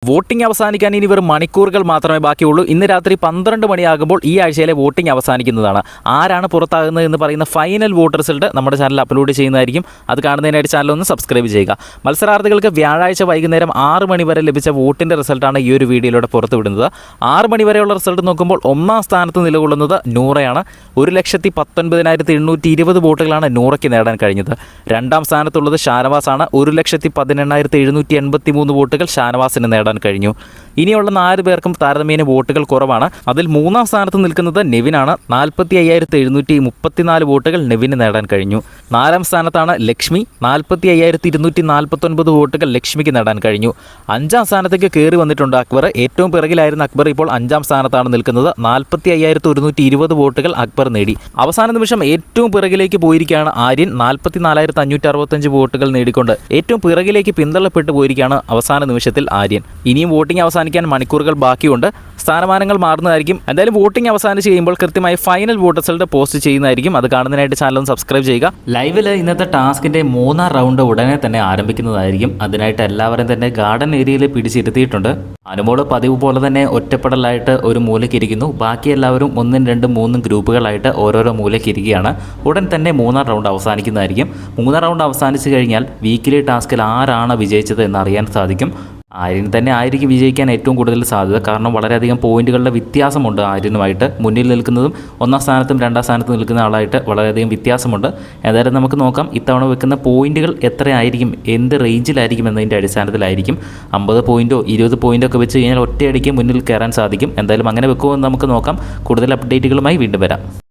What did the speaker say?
Voting അവസാനിക്കാൻ ഇനി വെറും മണിക്കൂറുകൾ മാത്രമേ ബാക്കിയുള്ളൂ. ഇന്ന് രാത്രി 12 മണിയാകുമ്പോൾ ഈ ആഴ്ചയിലെ വോട്ടിംഗ് അവസാനിക്കുന്നതാണ്. ആരാണ് പുറത്താകുന്നത് എന്ന് പറയുന്ന ഫൈനൽ വോട്ട് റിസൾട്ട് നമ്മുടെ ചാനൽ അപ്ലോഡ് ചെയ്യുന്നതായിരിക്കും. അത് കാണുന്നതിനായിട്ട് ചാനൽ ഒന്ന് സബ്സ്ക്രൈബ് ചെയ്യുക. മത്സരാർത്ഥികൾക്ക് വ്യാഴാഴ്ച വൈകുന്നേരം 6 മണി വരെ ലഭിച്ച വോട്ടിൻ്റെ റിസൾട്ടാണ് ഈ ഒരു വീഡിയോയിലൂടെ പുറത്തുവിടുന്നത്. 6 മണി വരെയുള്ള റിസൾട്ട് നോക്കുമ്പോൾ ഒന്നാം സ്ഥാനത്ത് നിലകൊള്ളുന്നത് നൂറയാണ്. 1,19,820 വോട്ടുകളാണ് നൂറയ്ക്ക് നേടാൻ കഴിഞ്ഞത്. രണ്ടാം സ്ഥാനത്തുള്ളത് ഷാനവാസാണ്. 1,18,783 വോട്ടുകൾ ഷാനവാസിന് നേടാൻ കഴിഞ്ഞു. ഇനിയുള്ള 4 പേർക്കും താരതമ്യേന വോട്ടുകൾ കുറവാണ്. അതിൽ മൂന്നാം സ്ഥാനത്ത് നിൽക്കുന്നത് നെവിനാണ്. 45,734 വോട്ടുകൾ നെവിന് നേടാൻ കഴിഞ്ഞു. 4ാം സ്ഥാനത്താണ് ലക്ഷ്മി. 45,249 വോട്ടുകൾ ലക്ഷ്മിക്ക് നേടാൻ കഴിഞ്ഞു. 5ാം സ്ഥാനത്തേക്ക് കയറി വന്നിട്ടുണ്ട് അക്ബർ. ഏറ്റവും പിറകിലായിരുന്ന അക്ബർ ഇപ്പോൾ 5ാം സ്ഥാനത്താണ് നിൽക്കുന്നത്. 45,120 വോട്ടുകൾ അക്ബർ നേടി. അവസാന നിമിഷം ഏറ്റവും പിറകിലേക്ക് പോയിരിക്കുകയാണ് ആര്യൻ. 44,565 വോട്ടുകൾ നേടിക്കൊണ്ട് ഏറ്റവും പിറകിലേക്ക് പിന്തള്ളപ്പെട്ടു പോയിരിക്കുകയാണ് അവസാന നിമിഷത്തിൽ ആര്യൻ. ഇനിയും വോട്ടിംഗ് അവസാനിക്കാൻ മണിക്കൂറുകൾ ബാക്കിയുണ്ട്. സ്ഥാനമാനങ്ങൾ മാറുന്നതായിരിക്കും. എന്തായാലും വോട്ടിംഗ് അവസാനിച്ച് കഴിയുമ്പോൾ കൃത്യമായി ഫൈനൽ വോട്ട് റിസൾട്ട് പോസ്റ്റ് ചെയ്യുന്നതായിരിക്കും. അത് കാണുന്നതിനായിട്ട് ചാനൽ ഒന്ന് സബ്സ്ക്രൈബ് ചെയ്യുക. ലൈവിൽ ഇന്നത്തെ ടാസ്കിൻ്റെ 3ാം റൗണ്ട് ഉടനെ തന്നെ ആരംഭിക്കുന്നതായിരിക്കും. അതിനായിട്ട് എല്ലാവരും തന്നെ ഗാർഡൻ ഏരിയയിൽ പിടിച്ചിരുത്തിയിട്ടുണ്ട്. അനുമോള് പതിവ് പോലെ തന്നെ ഒറ്റപ്പെടലായിട്ട് ഒരു മൂലയ്ക്കിരിക്കുന്നു. ബാക്കി എല്ലാവരും 1, 2, 3 ഗ്രൂപ്പുകളായിട്ട് ഓരോരോ മൂലയ്ക്കിരിക്കുകയാണ്. ഉടൻ തന്നെ 3ാം റൗണ്ട് അവസാനിക്കുന്നതായിരിക്കും. 3ാം റൗണ്ട് അവസാനിച്ച് കഴിഞ്ഞാൽ വീക്കിലി ടാസ്കിൽ ആരാണ് വിജയിച്ചത് എന്നറിയാൻ സാധിക്കും. ആര്യൻ തന്നെ ആയിരിക്കും വിജയിക്കാൻ ഏറ്റവും കൂടുതൽ സാധ്യത. കാരണം വളരെയധികം പോയിന്റുകളുടെ വ്യത്യാസമുണ്ട് ആര്യനുമായിട്ട്. മുന്നിൽ നിൽക്കുന്നതും 1ാം സ്ഥാനത്തും 2ാം സ്ഥാനത്തും നിൽക്കുന്ന ആളായിട്ട് വളരെയധികം വ്യത്യാസമുണ്ട്. ഏതായാലും നമുക്ക് നോക്കാം ഇത്തവണ വെക്കുന്ന പോയിന്റുകൾ എത്രയായിരിക്കും, എന്ത് റേഞ്ചിലായിരിക്കും എന്നതിൻ്റെ അടിസ്ഥാനത്തിലായിരിക്കും. 50 പോയിന്റോ 20 പോയിന്റോ ഒക്കെ വെച്ച് കഴിഞ്ഞാൽ ഒറ്റയടിക്ക് മുന്നിൽ കയറാൻ സാധിക്കും. എന്തായാലും അങ്ങനെ വെക്കുമോ എന്ന് നമുക്ക് നോക്കാം. കൂടുതൽ അപ്ഡേറ്റുകളുമായി വീണ്ടും വരാം.